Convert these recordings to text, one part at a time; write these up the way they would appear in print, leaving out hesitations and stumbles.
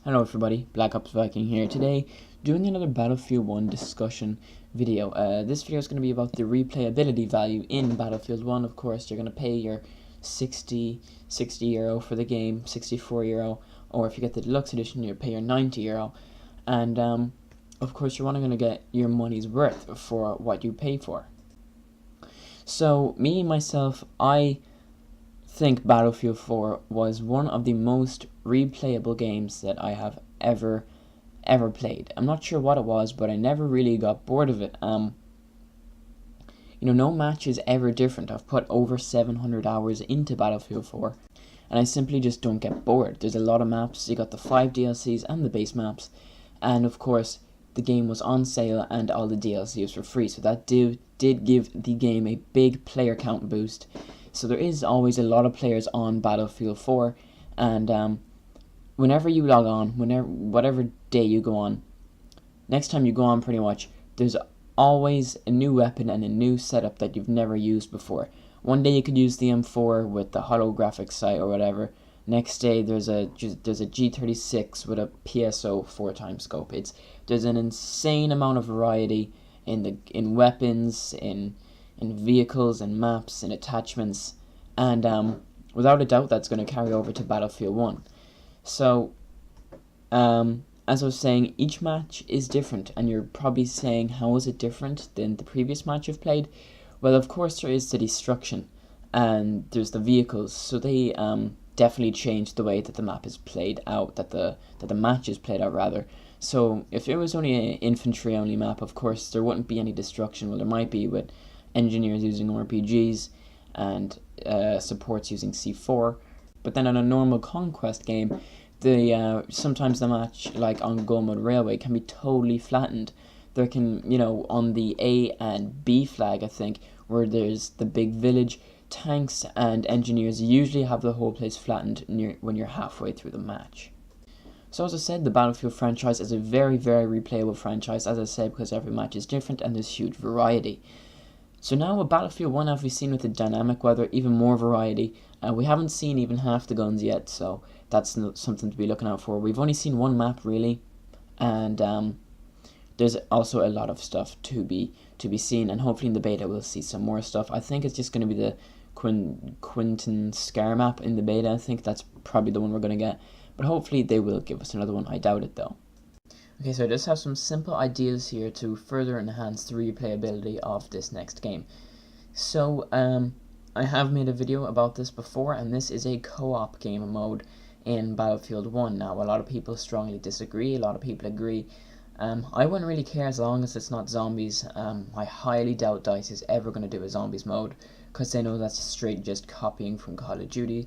Hello everybody, Black Ops Viking here today, doing another Battlefield 1 discussion video. This video is going to be about the replayability value in Battlefield 1. Of course, you're going to pay your 60 euro for the game, 64 euro, or if you get the deluxe edition, you pay your 90 euro. And of course, you're only going to get your money's worth for what you pay for. So, myself, I think Battlefield 4 was one of the most replayable games that I have ever played. I'm not sure what it was, but I never really got bored of it. No match is ever different. I've put over 700 hours into Battlefield 4, and I simply just don't get bored. There's a lot of maps. You got the 5 DLCs and the base maps, and of course the game was on sale and all the DLCs were free, so that did give the game a big player count boost. So there is always a lot of players on Battlefield 4, and whenever you log on, whatever day you go on, next time you go on pretty much, there's always a new weapon and a new setup that you've never used before. One day you could use the M4 with the holographic sight or whatever. Next day there's a G36 with a PSO 4x scope. There's an insane amount of variety in weapons, in vehicles and maps and attachments, and without a doubt that's going to carry over to Battlefield 1. So as I was saying, each match is different, and you're probably saying, how is it different than the previous match you've played? Well, of course there is the destruction and there's the vehicles, so they definitely changed the way that the map is played out, that the match is played out rather. So if it was only an infantry only map, of course there wouldn't be any destruction. Well, there might be with engineers using RPGs and supports using C4, but then on a normal conquest game, sometimes the match, like on Go Mode Railway, can be totally flattened. There can, on the A and B flag, I think, where there's the big village, tanks and engineers usually have the whole place flattened when you're halfway through the match. So as I said, the Battlefield franchise is a very, very replayable franchise, as I said, because every match is different and there's huge variety. So now with Battlefield 1, have we seen with the dynamic weather even more variety? We haven't seen even half the guns yet, so that's something to be looking out for. We've only seen one map really, and there's also a lot of stuff to be seen, and hopefully in the beta we'll see some more stuff. I think it's just going to be the Quinton Scar map in the beta. I think that's probably the one we're going to get, but hopefully they will give us another one. I doubt it though. Okay, so I just have some simple ideas here to further enhance the replayability of this next game. So, I have made a video about this before, and this is a co-op game mode in Battlefield 1. Now, a lot of people strongly disagree, a lot of people agree. I wouldn't really care as long as it's not zombies. I highly doubt DICE is ever going to do a zombies mode, because they know that's straight just copying from Call of Duty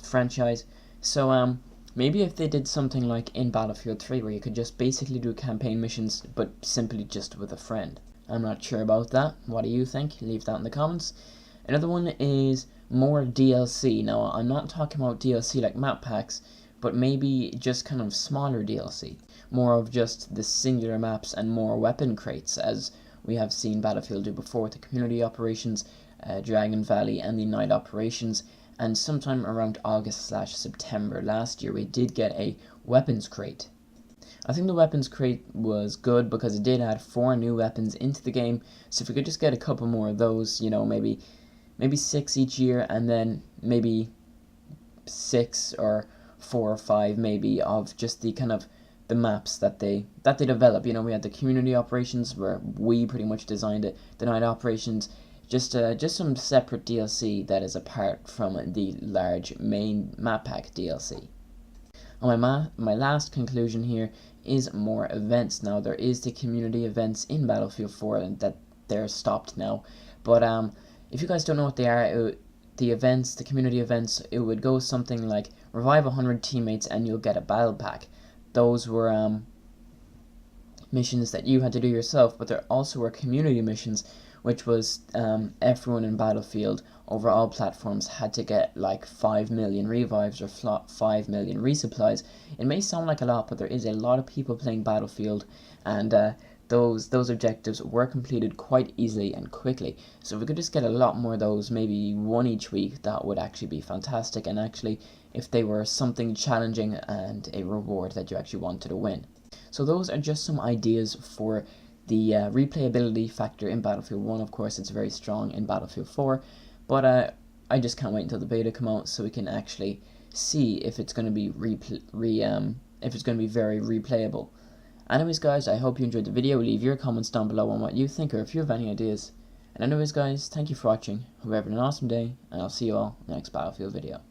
franchise. So, maybe if they did something like in Battlefield 3 where you could just basically do campaign missions but simply just with a friend. I'm not sure about that. What do you think? Leave that in the comments. Another one is more DLC. Now, I'm not talking about DLC like map packs, but maybe just kind of smaller DLC. More of just the singular maps and more weapon crates, as we have seen Battlefield do before with the community operations, Dragon Valley and the night operations. And sometime around August/September last year, we did get a weapons crate. I think the weapons crate was good because it did add 4 new weapons into the game. So if we could just get a couple more of those, maybe 6 each year, and then maybe 6 or 4 or 5 maybe of just the kind of the maps that they develop. We had the community operations where we pretty much designed it. The night operations. Just some separate DLC that is apart from the large main map pack DLC. And my last conclusion here is more events. Now, there is the community events in Battlefield 4 and that they're stopped now. But if you guys don't know what they are, the community events, it would go something like revive 100 teammates and you'll get a battle pack. Those were missions that you had to do yourself, but there also were community missions, which was everyone in Battlefield over all platforms had to get like 5 million revives or 5 million resupplies. It may sound like a lot, but there is a lot of people playing Battlefield, and those objectives were completed quite easily and quickly. So if we could just get a lot more of those, maybe one each week, that would actually be fantastic. And actually, if they were something challenging and a reward that you actually wanted to win. So those are just some ideas for the replayability factor in Battlefield 1. Of course, it's very strong in Battlefield 4, but I just can't wait until the beta come out so we can actually see if it's going to be if it's going to be very replayable. Anyways guys, I hope you enjoyed the video. Leave your comments down below on what you think or if you have any ideas. And anyways guys, thank you for watching. Hope you have an awesome day, and I'll see you all in the next Battlefield video.